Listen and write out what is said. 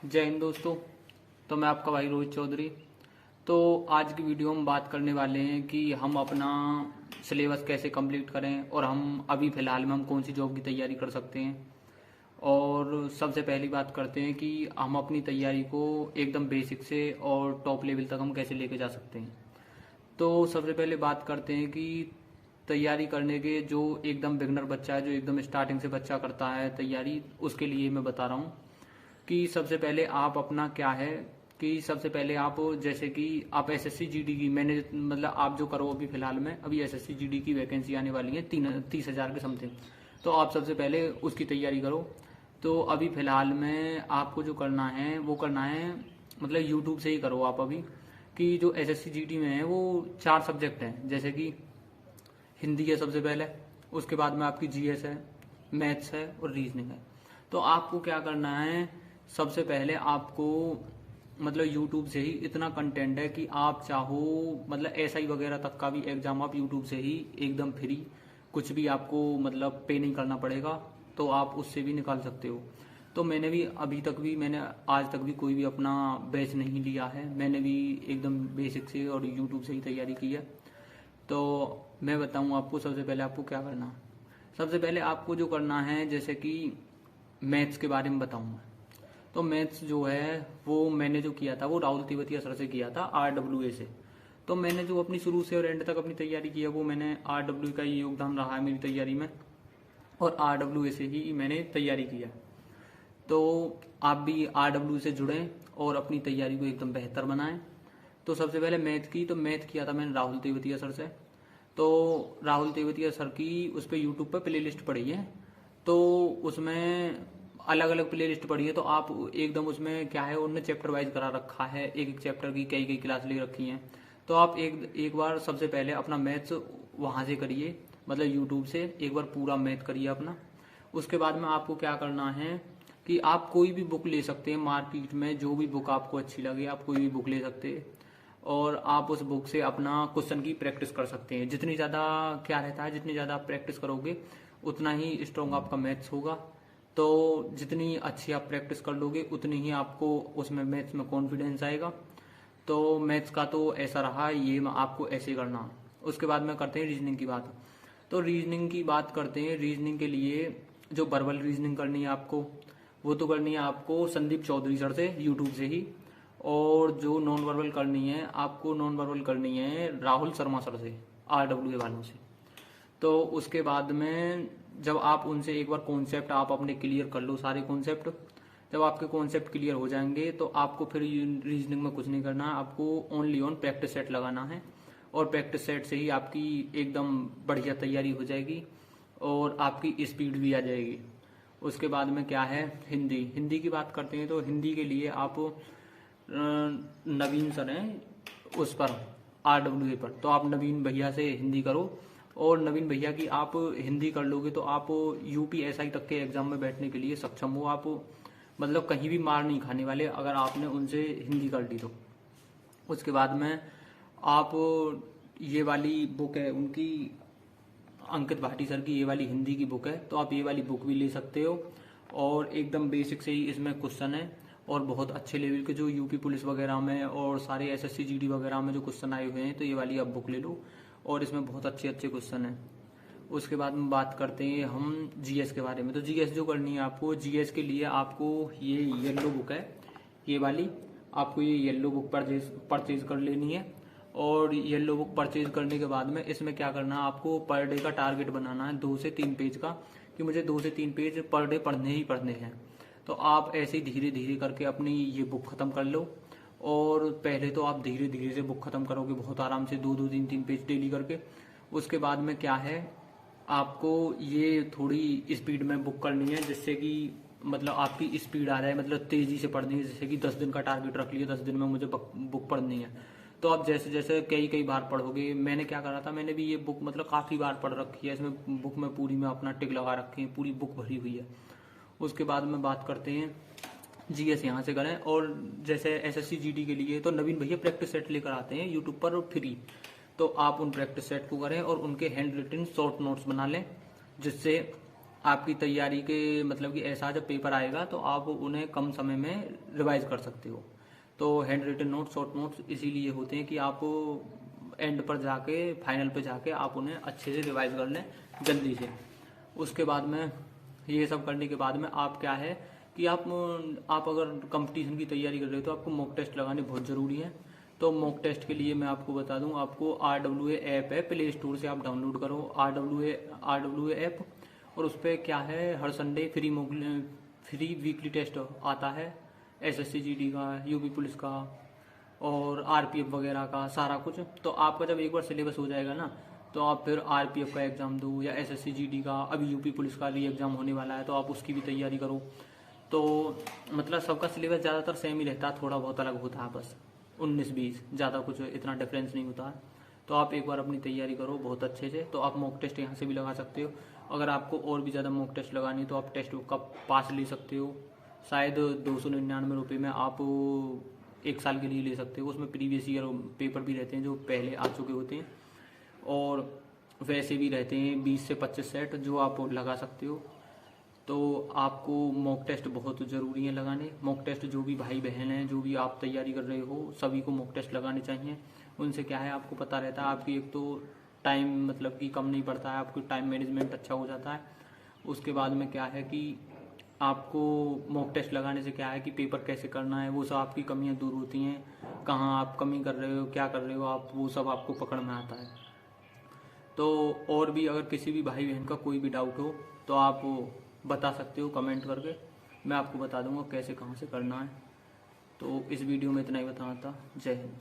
जय हिंद दोस्तों। तो मैं आपका भाई रोहित चौधरी। तो आज की वीडियो में बात करने वाले हैं कि हम अपना सिलेबस कैसे कंप्लीट करें और हम अभी फ़िलहाल में हम कौन सी जॉब की तैयारी कर सकते हैं। और सबसे पहली बात करते हैं कि हम अपनी तैयारी को एकदम बेसिक से और टॉप लेवल तक हम कैसे लेके जा सकते हैं। तो सबसे पहले बात करते हैं कि तैयारी करने के जो एकदम बिगनर बच्चा है, जो एकदम स्टार्टिंग से बच्चा करता है तैयारी, उसके लिए मैं बता रहा हूँ कि सबसे पहले आप अपना क्या है कि सबसे पहले आप जैसे कि आप एसएससी जीडी की मैंने मतलब आप जो करो अभी फिलहाल में अभी एसएससी जीडी की वैकेंसी आने वाली है 30,000 के समथिंग। तो आप सबसे पहले उसकी तैयारी करो। तो अभी फिलहाल में आपको जो करना है वो करना है मतलब यूट्यूब से ही करो आप अभी कि जो एसएससी जीडी में है वो 4 सब्जेक्ट हैं, जैसे कि हिंदी है सबसे पहले, उसके बाद में आपकी जीएस है, मैथ्स है और रीजनिंग है। तो आपको क्या करना है, सबसे पहले आपको मतलब यूट्यूब से ही इतना कंटेंट है कि आप चाहो मतलब एसआई वगैरह तक का भी एग्जाम आप यूट्यूब से ही एकदम फ्री, कुछ भी आपको मतलब पे नहीं करना पड़ेगा, तो आप उससे भी निकाल सकते हो। तो मैंने भी अभी तक भी मैंने आज तक भी कोई भी अपना बैच नहीं लिया है, मैंने भी एकदम बेसिक से और यूट्यूब से ही तैयारी की है। तो मैं बताऊँ आपको सबसे पहले आपको क्या करना है। सबसे पहले आपको जो करना है जैसे कि मैथ्स के बारे में बताऊंगा। तो मैथ्स जो है वो मैंने जो किया था वो राहुल तेवतिया सर से किया था आरडब्ल्यूए से। तो मैंने जो अपनी शुरू से और एंड तक अपनी तैयारी की है वो मैंने आरडब्ल्यू का ही योगदान रहा है मेरी तैयारी में, और आरडब्ल्यूए से ही मैंने तैयारी किया। तो आप भी आरडब्ल्यू से जुड़ें और अपनी तैयारी को एकदम बेहतर बनाएं। तो सबसे पहले मैथ की, तो मैथ किया था मैंने राहुल तेवतिया सर से। तो राहुल तेवतिया सर की उस पर यूट्यूब पर प्ले लिस्ट पड़ी है, तो उसमें अलग अलग प्ले लिस्ट पड़ी है। तो आप एकदम उसमें क्या है उन्होंने चैप्टर वाइज करा रखा है, एक एक चैप्टर की कई कई क्लास ले रखी हैं। तो आप एक बार सबसे पहले अपना मैथ्स वहाँ से करिए, मतलब यूट्यूब से एक बार पूरा मैथ करिए अपना। उसके बाद में आपको क्या करना है कि आप कोई भी बुक ले सकते हैं मार्केट में, जो भी बुक आपको अच्छी लगे आप कोई भी बुक ले सकते हैं और आप उस बुक से अपना क्वेश्चन की प्रैक्टिस कर सकते हैं। जितनी ज़्यादा क्या रहता है, जितनी ज़्यादा आप प्रैक्टिस करोगे उतना ही स्ट्रॉन्ग आपका मैथ्स होगा। तो जितनी अच्छी आप प्रैक्टिस कर लोगे उतनी ही आपको उसमें मैथ्स में कॉन्फिडेंस आएगा। तो मैथ्स का तो ऐसा रहा, ये आपको ऐसे करना। उसके बाद में करते हैं रीजनिंग की बात। तो रीजनिंग की बात करते हैं। रीजनिंग के लिए जो वर्बल रीजनिंग करनी है आपको, वो तो करनी है आपको संदीप चौधरी सर से यूट्यूब से ही, और जो नॉन वर्बल करनी है आपको नॉन वर्बल करनी है राहुल शर्मा सर से, आरडब्ल्यूए वालों से। तो उसके बाद में जब आप उनसे एक बार कॉन्सेप्ट आप अपने क्लियर कर लो, सारे कॉन्सेप्ट जब आपके कॉन्सेप्ट क्लियर हो जाएंगे तो आपको फिर रीजनिंग में कुछ नहीं करना है, आपको ओनली ऑन प्रैक्टिस सेट लगाना है। और प्रैक्टिस सेट से ही आपकी एकदम बढ़िया तैयारी हो जाएगी और आपकी स्पीड भी आ जाएगी। उसके बाद में क्या है, हिंदी। हिंदी की बात करते हैं तो हिंदी के लिए आप नवीन सर हैं उस पर आरडब्ल्यूए पर, तो आप नवीन भैया से हिंदी करो। और नवीन भैया की आप हिंदी कर लोगे तो आप यूपीएसआई तक के एग्जाम में बैठने के लिए सक्षम हो। आप मतलब कहीं भी मार नहीं खाने वाले अगर आपने उनसे हिंदी कर ली तो। उसके बाद में आप ये वाली बुक है उनकी, अंकित भाटी सर की ये वाली हिंदी की बुक है, तो आप ये वाली बुक भी ले सकते हो। और एकदम बेसिक से ही इसमें क्वेश्चन है और बहुत अच्छे लेवल के जो यूपी पुलिस वगैरह में और सारे एसएससी जीडी वगैरह में जो क्वेश्चन आए हुए हैं, तो ये वाली आप बुक ले लो और इसमें बहुत अच्छे अच्छे क्वेश्चन हैं। उसके बाद में बात करते हैं हम जीएस के बारे में। तो जीएस जो करनी है आपको, जीएस के लिए आपको ये येलो बुक है, ये वाली आपको ये येलो बुक परचेज कर लेनी है। और येलो बुक परचेज करने के बाद में इसमें क्या करना है, आपको पर डे का टारगेट बनाना है 2 से 3 पेज का, कि मुझे 2 से 3 पेज पर डे पढ़ने ही पढ़ने हैं। तो आप ऐसे ही धीरे धीरे करके अपनी ये बुक खत्म कर लो। और पहले तो आप धीरे धीरे से बुक खत्म करोगे बहुत आराम से, 2-2 3-3 पेज डेली करके। उसके बाद में क्या है, आपको ये थोड़ी स्पीड में बुक करनी है जिससे कि मतलब आपकी स्पीड आ जाए, मतलब तेजी से पढ़नी है। जैसे कि 10 दिन का टारगेट रख लिया, 10 दिन में मुझे बुक पढ़नी है, तो आप जैसे जैसे कई कई बार पढ़ोगे। मैंने क्या करा था, मैंने भी ये बुक मतलब काफ़ी बार पढ़ रखी है, इसमें बुक में पूरी में अपना टिक लगा रखे हैं, पूरी बुक भरी हुई है। उसके बाद में बात करते हैं जीएस यहाँ से करें। और जैसे एसएससी जीडी के लिए तो नवीन भैया प्रैक्टिस सेट लेकर आते हैं यूट्यूब पर फ्री, तो आप उन प्रैक्टिस सेट को करें और उनके हैंड रिटन शॉर्ट नोट्स बना लें, जिससे आपकी तैयारी के मतलब कि ऐसा जब पेपर आएगा तो आप उन्हें कम समय में रिवाइज कर सकते हो। तो hand written notes, short notes इसीलिए होते हैं कि आप एंड पर जाके, फाइनल पे जाके आप उन्हें अच्छे से रिवाइज कर लें जल्दी से। उसके बाद में ये सब करने के बाद में आप क्या है कि आप अगर कंपटीशन की तैयारी कर रहे हो तो आपको मॉक टेस्ट लगाने बहुत ज़रूरी है। तो मॉक टेस्ट के लिए मैं आपको बता दूं, आपको RWA ऐप है, प्ले स्टोर से आप डाउनलोड करो RWA ऐप, और उस पर क्या है हर संडे फ्री वीकली टेस्ट आता है, SSC GD का, UP पुलिस का और RPF वगैरह का सारा कुछ। तो आपका जब एक बार सिलेबस हो जाएगा ना, तो आप फिर RPF का एग्ज़ाम दो या SSC GD का, अभी UP पुलिस का री एग्ज़ाम होने वाला है तो आप उसकी भी तैयारी करो। तो मतलब सबका सिलेबस ज़्यादातर सेम ही रहता है, थोड़ा बहुत अलग होता है बस 19-20, ज़्यादा कुछ इतना डिफरेंस नहीं होता है। तो आप एक बार अपनी तैयारी करो बहुत अच्छे से। तो आप मॉक टेस्ट यहाँ से भी लगा सकते हो। अगर आपको और भी ज़्यादा मॉक टेस्ट लगानी है तो आप टेस्ट बुक का पास ले सकते हो, शायद 299 रुपये में आप 1 साल के लिए ले सकते हो। उसमें प्रीवियस ईयर पेपर भी रहते हैं जो पहले आ चुके होते हैं, और वैसे भी रहते हैं 20 से 25 सेट जो आप लगा सकते हो। तो आपको मॉक टेस्ट बहुत ज़रूरी है लगाने। मॉक टेस्ट जो भी भाई बहन हैं, जो भी आप तैयारी कर रहे हो, सभी को मॉक टेस्ट लगाने चाहिए। उनसे क्या है आपको पता रहता है, आपकी एक तो टाइम मतलब कि कम नहीं पड़ता है, आपकी टाइम मैनेजमेंट अच्छा हो जाता है। उसके बाद में क्या है कि आपको मॉक टेस्ट लगाने से क्या है कि पेपर कैसे करना है वो सब आपकी कमियां दूर होती हैं, कहाँ आप कमी कर रहे हो, क्या कर रहे हो आप, वो सब आपको पकड़ में आता है। तो और भी अगर किसी भी भाई बहन का कोई भी डाउट हो तो आप बता सकते हो कमेंट करके, मैं आपको बता दूंगा कैसे कहाँ से करना है। तो इस वीडियो में इतना ही बताना था। जय हिंद।